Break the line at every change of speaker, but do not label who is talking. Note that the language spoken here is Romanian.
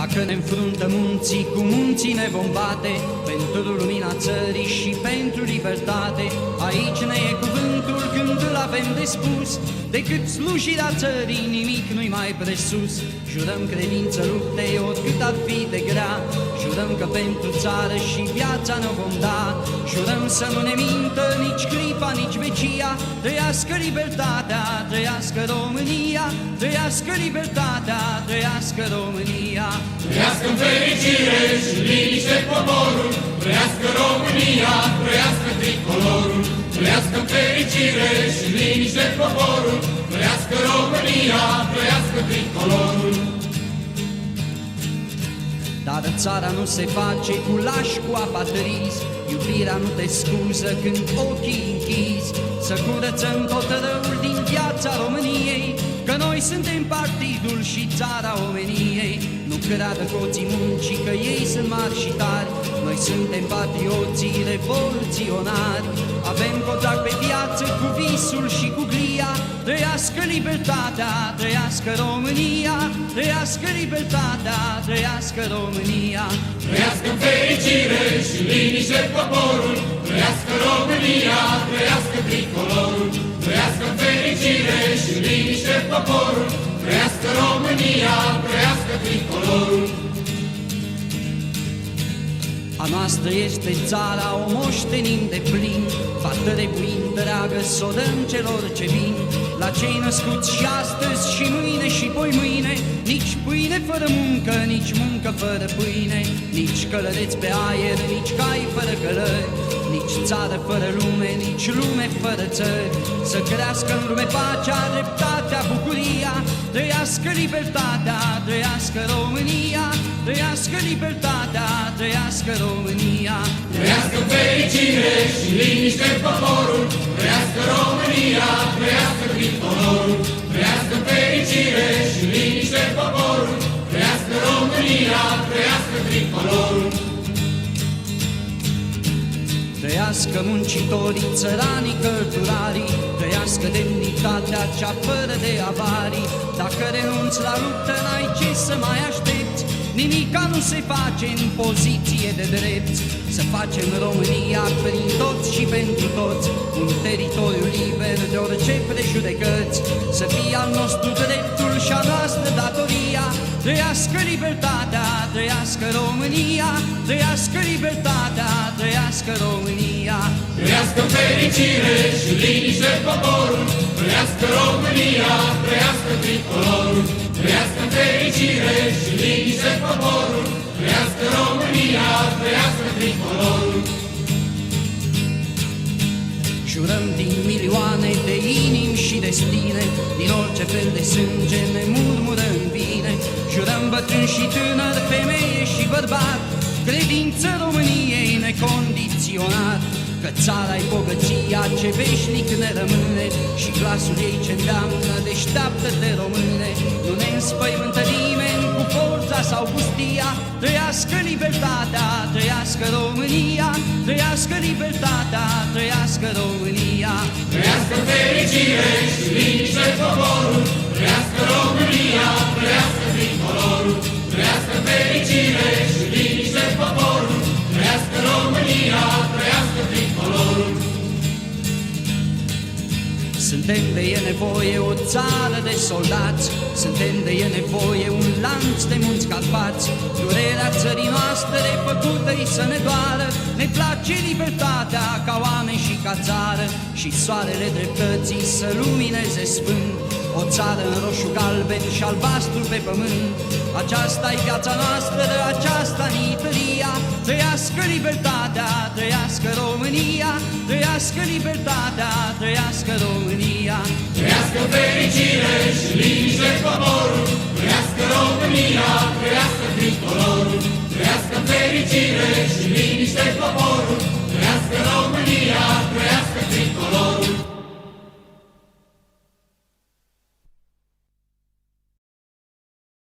Dacă ne înfruntă munții, cu munții ne vom bate, pentru lumina țării și pentru libertate. Aici ne e cuvântul când îl avem de spus, decât slujirea țării nimic nu-i mai presus. Jurăm credință luptei oricât ar fi de grea, jurăm că pentru țară și viața ne vom da. Jurăm să nu ne mintă nici clipa, nici vecia, trăiască libertatea, trăiască România, trăiască libertatea, trăiască România.
Trăiască în fericire și liniște poporul, trăiască România, trăiască tricolorul. Trăiască în fericire și liniște poporul, trăiască România, trăiască tricolorul.
Dar țara nu se face cu lași, cu apatrizi, iubirea nu te scuză când ochii închizi. Să curățăm tot răul din viața României, că noi suntem partidul și țara omeniei. Nu creadă coții muncii că ei sunt mari și tari, noi suntem patrioții revoluționari. Avem contract pe viață cu visul și cu glia, trăiască libertatea, trăiască România, trăiască libertatea, trăiască România.
Trăiască în fericire și liniște poporul, trăiască România, trăiască tricolorul. Trăiască în fericire și liniște poporul, trăiască România, trăiască tricolorul.
A noastră este țara, o moștenim de plin, va trebui întreagă să o dăm celor ce vin. La cei născuți și astăzi și mâine și poi mâine, nici pâine fără muncă, nici muncă fără pâine, nici călăreți pe aer, nici cai fără călări, nici țară fără lume, nici lume fără țări. Să crească în lume pacea, dreptatea, bucuria, trăiască libertatea, trăiască România, trăiască libertatea, trăiască România.
Trăiască în fericire și liniște poporul, trăiască România, trăiască tricolorul. Trăiască în fericire și liniște poporul, trăiască România, trăiască tricolorul.
Trăiască muncitorii, țăranii, călturarii, trăiască demnitatea cea fără de avarii. Dacă renunți la luptă, n-ai ce să mai aștepți, nimica nu se face în poziție de drept. Să facem România prin toți și pentru toți, un teritoriu liber de orice prejudecăți. Să fie al nostru dreptul și a noastră datoria, trăiască libertatea, trăiască România, trăiască libertatea, trăiască România.
Trăiască în fericire și liniște poporul, trăiască România, trăiască tricolorul. Trăiască în fericire și liniște poporul, trăiască România, trăiască tricolorul.
Jurăm din milioane de inimi și destine, din orice fel de sânge ne murmură în bine. Jurăm bătrâni și tânări, femeie și bărbat, credință României necondiționat, că țara-i bogăția ce veșnic ne rămâne și glasul ei ce îndeamnă, deșteaptă-te române. Nu ne înspăimântă nimeni cu forța sau pustia, trăiască libertatea, trăiască România, trăiască libertatea, trăiască România.
Trăiască fericire și liniște poporul, trăiască România, trăiască tricolorul. Trăiască fericire și liniște poporul, trăiască România, trăiască tricolorul.
Suntem de e nevoie o țară de soldați, suntem de e nevoie un lanț de munți Carpați. Durerea țării noastre făcută-i să ne doară, ne place libertatea ca oameni și ca țară, și soarele dreptății să lumineze sfânt o țară în roșu, galben și albastru pe pământ. Aceasta-i viața noastră, aceasta-i Italia, trăiască libertatea, trăiască România, trăiască libertatea, trăiască România.
Trăiască fericire și liniște poporul, trăiască România, trăiască tricolorul. Trăiască fericire și liniște poporul,